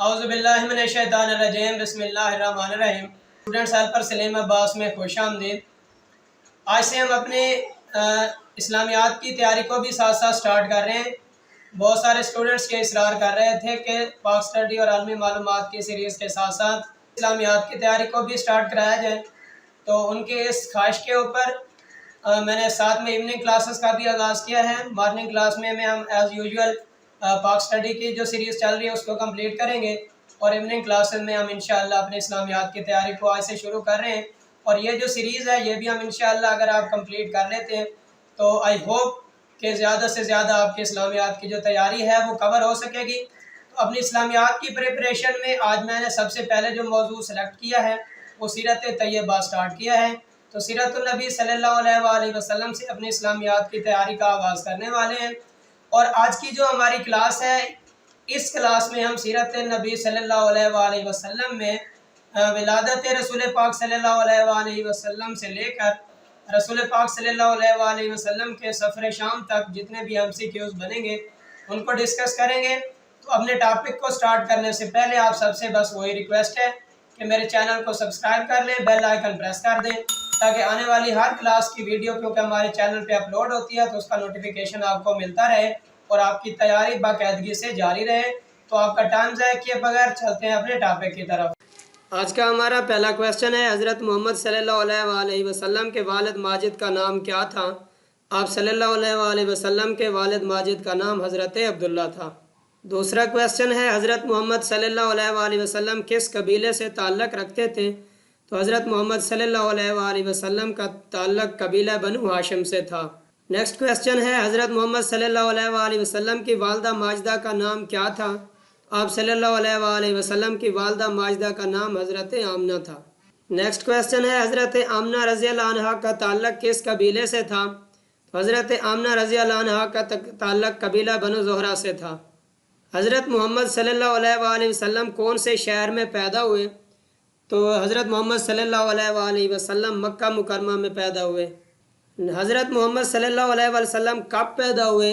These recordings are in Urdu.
اعوذ باللہ من الشیطان الرجیم بسم اللہ الرحمن الرحیم۔ اسٹوڈنٹس ہیلپر سلیم عباس میں خوش آمدید۔ آج سے ہم اپنے اسلامیات کی تیاری کو بھی ساتھ ساتھ سٹارٹ کر رہے ہیں۔ بہت سارے اسٹوڈنٹس یہ اصرار کر رہے تھے کہ پاک اسٹڈی اور عالمی معلومات کی سیریز کے ساتھ ساتھ اسلامیات کی تیاری کو بھی سٹارٹ کرایا جائے، تو ان کے اس خواہش کے اوپر میں نے ساتھ میں ایوننگ کلاسز کا بھی آغاز کیا ہے۔ مارننگ کلاس میں ہم ایز یوزول پاک اسٹڈی کی جو سیریز چل رہی ہے اس کو کمپلیٹ کریں گے، اور ایوننگ کلاسز میں ہم انشاءاللہ اپنے اسلامیات کی تیاری کو آج سے شروع کر رہے ہیں۔ اور یہ جو سیریز ہے یہ بھی ہم انشاءاللہ اگر آپ کمپلیٹ کر لیتے ہیں تو آئی ہوپ کہ زیادہ سے زیادہ آپ کے اسلامیات کی جو تیاری ہے وہ کور ہو سکے گی۔ تو اپنی اسلامیات کی پریپریشن میں آج میں نے سب سے پہلے جو موضوع سلیکٹ کیا ہے وہ سیرت طیبہ سٹارٹ کیا ہے۔ تو سیرت النبی صلی اللہ علیہ وآلہ وسلم سے اپنی اسلامیات کی تیاری کا آغاز کرنے والے ہیں۔ اور آج کی جو ہماری کلاس ہے، اس کلاس میں ہم سیرت نبی صلی اللہ علیہ وآلہ وسلم میں ولادت رسول پاک صلی اللہ علیہ وآلہ وسلم سے لے کر رسول پاک صلی اللہ علیہ وآلہ وسلم کے سفر شام تک جتنے بھی MCQs بنیں گے ان کو ڈسکس کریں گے۔ تو اپنے ٹاپک کو سٹارٹ کرنے سے پہلے آپ سب سے بس وہی ریکویسٹ ہے کہ میرے چینل کو سبسکرائب کر لیں، بیل آئیکن پریس کر دیں، تاکہ آنے والی ہر کلاس کی ویڈیو کیونکہ ہمارے چینل پہ اپلوڈ ہوتی ہے تو اس کا نوٹیفیکیشن آپ کو ملتا رہے اور آپ کی تیاری باقاعدگی سے جاری رہے۔ تو آپ کا ٹائم ضائع کیے بغیر چلتے ہیں اپنے ٹاپک کی طرف۔ آج کا ہمارا پہلا کویسچن ہے، حضرت محمد صلی اللہ علیہ وآلہ وسلم کے والد ماجد کا نام کیا تھا؟ آپ صلی اللہ علیہ وآلہ وسلم کے والد ماجد کا نام حضرت عبداللہ تھا۔ دوسرا کویسچن ہے، حضرت محمد صلی اللہ علیہ وآلہ وسلم کس قبیلے سے تعلق رکھتے تھے؟ تو حضرت محمد صلی اللہ علیہ وآلہ وسلم کا تعلق قبیلہ بنو ہاشم سے تھا۔ نیکسٹ کویسچن ہے، حضرت محمد صلی اللہ علیہ وآلہ وسلم کی والدہ ماجدہ کا نام کیا تھا؟ آپ صلی اللہ علیہ وآلہ وسلم کی والدہ ماجدہ کا نام حضرت آمنہ تھا۔ نیکسٹ کویسچن ہے، حضرت آمنہ رضی اللہ عنہا کا تعلق کس قبیلے سے تھا؟ حضرت آمنہ رضی اللہ عنہا کا تعلق قبیلہ بنو زہرہ سے تھا۔ حضرت محمد صلی اللہ علیہ وآلہ وسلم کون سے شہر میں پیدا ہوئے؟ تو حضرت محمد صلی اللہ علیہ وآلہ وسلم مکہ مکرمہ میں پیدا ہوئے۔ حضرت محمد صلی اللہ علیہ وسلم کب پیدا ہوئے؟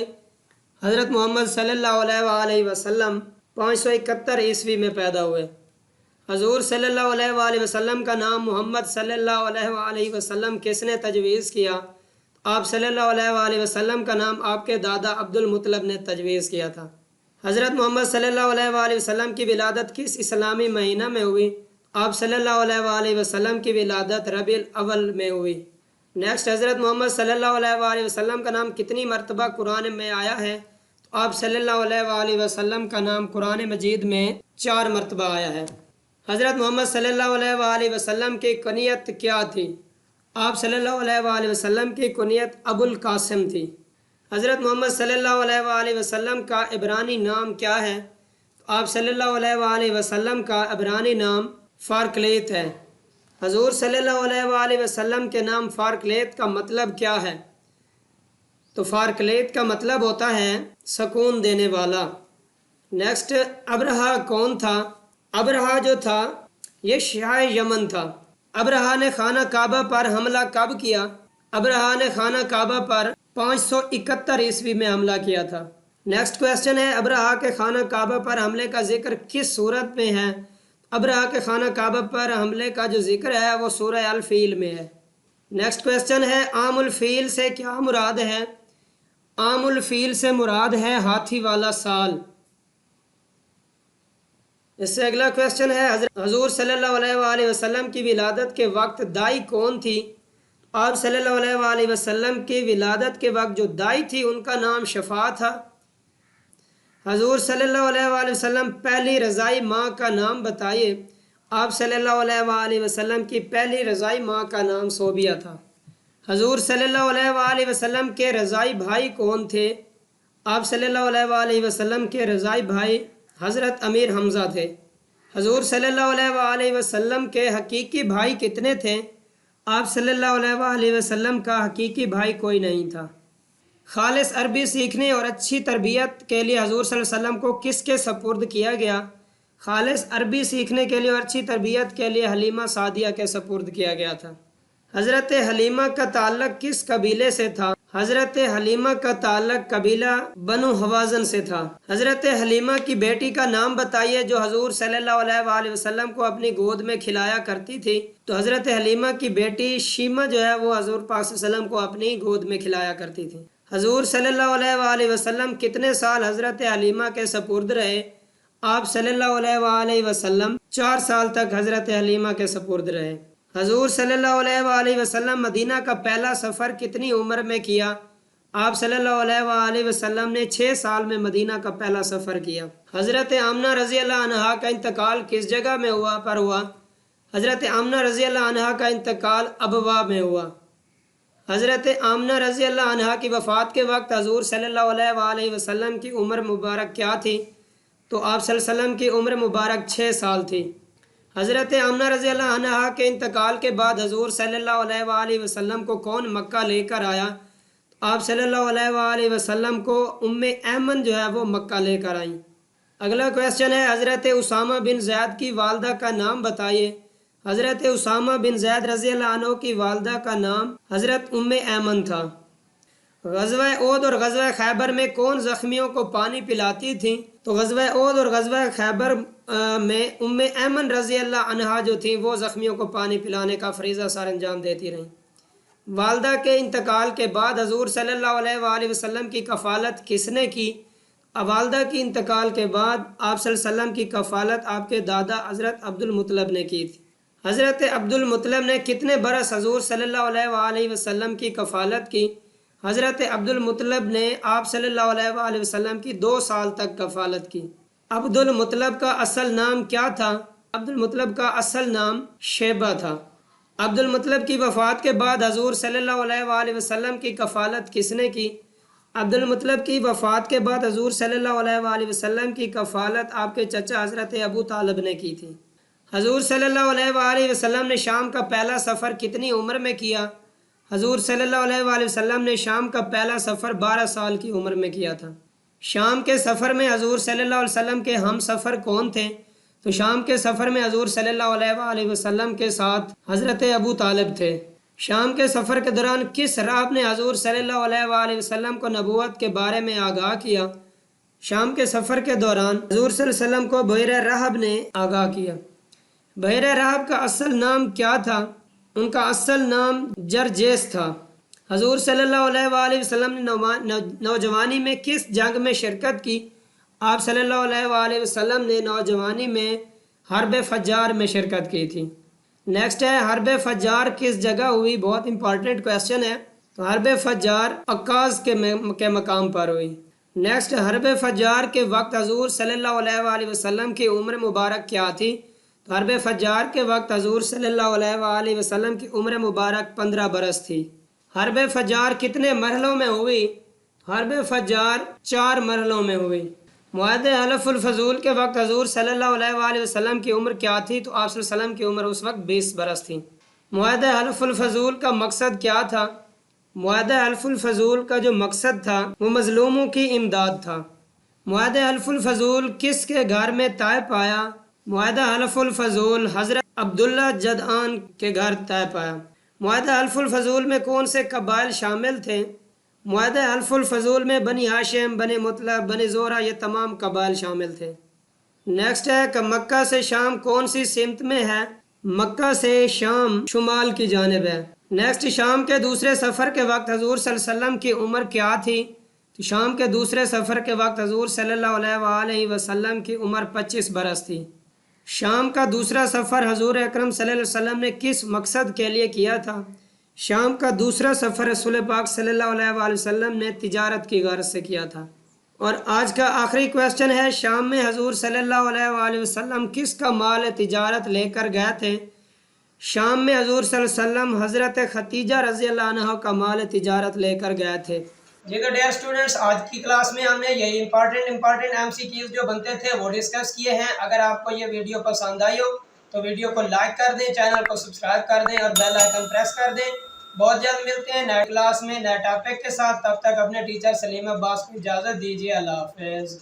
حضرت محمد صلی اللہ علیہ وآلہ وسلم 571 عیسوی میں پیدا ہوئے۔ حضور صلی اللہ علیہ وآلہ وسلم کا نام محمد صلی اللہ علیہ وآلہ وسلم کس نے تجویز کیا؟ آپ صلی اللہ علیہ وآلہ وسلم کا نام آپ کے دادا عبد المطلب نے تجویز کیا تھا۔ حضرت محمد صلی اللہ علیہ وآلہ وسلم کی ولادت کس اسلامی مہینہ میں ہوئی؟ آپ صلی اللہ علیہ وآلہ وسلم کی ولادت ربیع الاول میں ہوئی۔ نیکسٹ، حضرت محمد صلی اللہ علیہ وآلہ وسلم کا نام کتنی مرتبہ قرآن میں آیا ہے؟ تو آپ صلی اللہ علیہ وآلہ وسلم کا نام قرآن مجید میں 4 مرتبہ آیا ہے۔ حضرت محمد صلی اللہ علیہ وآلہ وسلم کی کنیت کیا تھی؟ آپ صلی اللہ علیہ وآلہ وسلم کی کنیت ابو القاسم تھی۔ حضرت محمد صلی اللہ علیہ وآلہ وسلم کا عبرانی نام کیا ہے؟ تو آپ صلی اللہ علیہ وآلہ وسلم کا عبرانی نام فارکلیت ہے۔ حضور صلی اللہ علیہ وآلہ وسلم کے نام فارکلیت کا مطلب کیا ہے؟ تو فارکلیت کا مطلب ہوتا ہے سکون دینے والا۔ نیکسٹ، ابرہہ کون تھا؟ ابرہہ جو تھا یہ شاہ یمن تھا۔ ابرہہ نے خانہ کعبہ پر حملہ کب کیا؟ ابرہہ نے خانہ کعبہ پر 571 عیسوی میں حملہ کیا تھا۔ نیکسٹ کویسچن ہے، ابرہہ کے خانہ کعبہ پر حملے کا ذکر کس صورت میں ہے؟ ابرہہ کے خانہ کعبہ پر حملے کا جو ذکر ہے وہ سورہ الفیل میں ہے۔ نیکسٹ کویسچن ہے، عام الفیل سے کیا مراد ہے؟ عام الفیل سے مراد ہے ہاتھی والا سال۔ اس سے اگلا کویسچن ہے، حضور صلی اللہ علیہ وآلہ وسلم کی ولادت کے وقت دائی کون تھی؟ آپ صلی اللہ علیہ وآلہ وسلم کی ولادت کے وقت جو دائی تھی ان کا نام شفا تھا۔ حضور صلی اللہ علیہ وآلہ وسلم پہلی رضائی ماں کا نام بتائیے۔ آپ صلی اللہ علیہ وآلہ وسلم کی پہلی رضائی ماں کا نام صوبیہ تھا۔ حضور صلی اللہ علیہ وآلہ وسلم کے رضائی بھائی کون تھے؟ آپ صلی اللہ علیہ وآلہ وسلم کے رضائی بھائی حضرت امیر حمزہ تھے۔ حضور صلی اللہ علیہ وآلہ وسلم کے حقیقی بھائی کتنے تھے؟ آپ صلی اللہ علیہ وآلہ وسلم کا حقیقی بھائی کوئی نہیں تھا۔ خالص عربی سیکھنے اور اچھی تربیت کے لیے حضور صلی اللہ علیہ وسلم کو کس کے سپرد کیا گیا؟ خالص عربی سیکھنے کے لیے اور اچھی تربیت کے لیے حلیمہ سعدیہ کے سپرد کیا گیا تھا۔ حضرت حلیمہ کا تعلق کس قبیلے سے تھا؟ حضرت حلیمہ کا تعلق قبیلہ بنو حوازن سے تھا۔ حضرت حلیمہ کی بیٹی کا نام بتائیے جو حضور صلی اللہ علیہ وآلہ وسلم کو اپنی گود میں کھلایا کرتی تھی۔ تو حضرت حلیمہ کی بیٹی شیمہ جو ہے وہ حضور پاک صلی اللہ علیہ وسلم کو اپنی گود میں کھلایا کرتی تھی۔ حضور صلی اللہ علیہ وآلہ وسلم کتنے سال حضرت حلیمہ کے سپرد رہے؟ آپ صلی اللہ علیہ وآلہ وسلم 4 سال تک حضرت حلیمہ کے سپرد رہے۔ حضور صلی اللہ علیہ وآلہ وسلم مدینہ کا پہلا سفر کتنی عمر میں کیا؟ آپ صلی اللہ علیہ وآلہ وسلم نے 6 سال میں مدینہ کا پہلا سفر کیا۔ حضرت آمنہ رضی اللہ عنہا کا انتقال کس جگہ میں ہوا؟ حضرت آمنہ رضی اللہ عنہا کا انتقال ابوا میں ہوا۔ حضرت آمنہ رضی اللہ عنہا کی وفات کے وقت حضور صلی اللہ علیہ وآلہ وسلم کی عمر مبارک کیا تھی؟ تو آپ صلی اللہ علیہ وسلم کی عمر مبارک 6 سال تھی۔ حضرت آمنہ رضی اللہ عنہا کے انتقال کے بعد حضور صلی اللہ علیہ وآلہ وسلم کو کون مکہ لے کر آیا؟ آپ صلی اللہ علیہ وآلہ وسلم کو ام ایمن جو ہے وہ مکہ لے کر آئیں۔ اگلا کویسچن ہے حضرت اسامہ بن زید کی والدہ کا نام بتائیے۔ حضرت اسامہ بن زید رضی اللہ عنہ کی والدہ کا نام حضرت ام ایمن تھا۔ غزوہ احد اور غزوہ خیبر میں کون زخمیوں کو پانی پلاتی تھیں؟ تو غزوہ احد اور غزوہ خیبر میں ام ایمن رضی اللہ عنہا جو تھیں وہ زخمیوں کو پانی پلانے کا فریضہ سر انجام دیتی رہیں۔ والدہ کے انتقال کے بعد حضور صلی اللہ علیہ وآلہ وسلم کی کفالت کس نے کی؟ والدہ کی انتقال کے بعد آپ صلی اللہ علیہ وسلم کی کفالت آپ کے دادا حضرت عبد المطلب نے کی تھی۔ حضرت عبد المطلب نے کتنے برس حضور صلی اللہ علیہ وآلہ وسلم کی کفالت کی؟ حضرت عبد المطلب نے آپ صلی اللہ علیہ وآلہ وسلم کی 2 سال تک کفالت کی۔ عبد المطلب کا اصل نام کیا تھا؟ عبد المطلب کا اصل نام شیبہ تھا۔ عبد المطلب کی وفات کے بعد حضور صلی اللہ علیہ وآلہ وسلم کی کفالت کس نے کی؟ عبد المطلب کی وفات کے بعد حضور صلی اللہ علیہ وآلہ وسلم کی کفالت آپ کے چچا حضرت ابو طالب نے کی تھی۔ حضور صلی اللہ علیہ وآلہ وسلم نے شام کا پہلا سفر کتنی عمر میں کیا؟ حضور صلی اللہ علیہ وآلہ وسلم نے شام کا پہلا سفر 12 سال کی عمر میں کیا تھا۔ شام کے سفر میں حضور صلی اللہ علیہ وسلم کے ہم سفر کون تھے؟ تو شام کے سفر میں حضور صلی اللہ علیہ وآلہ وسلم کے ساتھ حضرت ابو طالب تھے۔ شام کے سفر کے دوران کس راہب نے حضور صلی اللہ علیہ وآلہ وسلم کو نبوت کے بارے میں آگاہ کیا؟ شام کے سفر کے دوران حضور صلی اللہ علیہ وسلم کو بحیرہ رحب نے آگاہ کیا۔ بحیرہ رحب کا اصل نام کیا تھا؟ ان کا اصل نام جرجیس تھا۔ حضور صلی اللہ علیہ وآلہ وسلم نے نوجوانی میں کس جنگ میں شرکت کی؟ آپ صلی اللہ علیہ وآلہ وسلم نے نوجوانی میں حرب فجار میں شرکت کی تھی۔ نیکسٹ ہے حرب فجار کس جگہ ہوئی؟ بہت امپورٹنٹ کویسچن ہے۔ تو حرب فجار عکاظ کے مقام پر ہوئی۔ نیکسٹ حرب فجار کے وقت حضور صلی اللہ علیہ وآلہ وسلم کی عمر مبارک کیا تھی؟ تو حرب فجار کے وقت حضور صلی اللہ علیہ وآلہ وسلم کی عمر مبارک 15 برس تھی۔ حرب فجار کتنے مرحلوں میں ہوئی؟ حرب فجار 4 مرحلوں میں ہوئی۔ معاہدہ حلف الفضول کے وقت حضور صلی اللہ علیہ وآلہ وسلم کی عمر کیا تھی؟ تو آپ صلی اللہ علیہ وسلم کی عمر اس وقت 20 برس تھی۔ معاہدہ حلف الفضول کا مقصد کیا تھا؟ معاہدہ حلف الفضول کا جو مقصد تھا وہ مظلوموں کی امداد تھا۔ معاہدہ حلف الفضول کس کے گھر میں طے پایا؟ معاہدہ حلف الفضول حضرت عبداللہ جدعان کے گھر طے پایا۔ معاہدہ حلف الفضول میں کون سے قبائل شامل تھے؟ معاہدہ حلف الفضول میں بنی ہاشم، بنی مطلب، بنی زہرہ یہ تمام قبائل شامل تھے۔ نیکسٹ ہے کہ مکہ سے شام کون سی سمت میں ہے؟ مکہ سے شام شمال کی جانب ہے۔ نیکسٹ شام کے دوسرے سفر کے وقت حضور صلی اللہ علیہ وسلم کی عمر کیا تھی؟ تو شام کے دوسرے سفر کے وقت حضور صلی اللہ علیہ وآلہ وسلم کی عمر 25 برس تھی۔ شام کا دوسرا سفر حضور اکرم صلی اللہ علیہ وسلم نے کس مقصد کے لیے کیا تھا؟ شام کا دوسرا سفر رسول پاک صلی اللہ علیہ وآلہ وسلم نے تجارت کی غرض سے کیا تھا۔ اور آج کا آخری کویسچن ہے شام میں حضور صلی اللہ علیہ وآلہ وسلم کس کا مال تجارت لے کر گئے تھے؟ شام میں حضور صلی اللہ علیہ وسلم حضرت ختیجہ رضی اللہ عنہ کا مال تجارت لے کر گئے تھے۔ جی تو ڈیئر اسٹوڈنٹس، آج کی کلاس میں ہم نے یہی امپورٹنٹ MCQs جو بنتے تھے وہ ڈسکس کیے ہیں۔ اگر آپ کو یہ ویڈیو پسند آئی ہو تو ویڈیو کو لائک کر دیں، چینل کو سبسکرائب کر دیں اور بیل آئیکن پریس کر دیں۔ بہت جلد ملتے ہیں نئے کلاس میں نئے ٹاپک کے ساتھ، تب تک اپنے ٹیچر سلیم عباس کو اجازت دیجیے۔ اللہ حافظ۔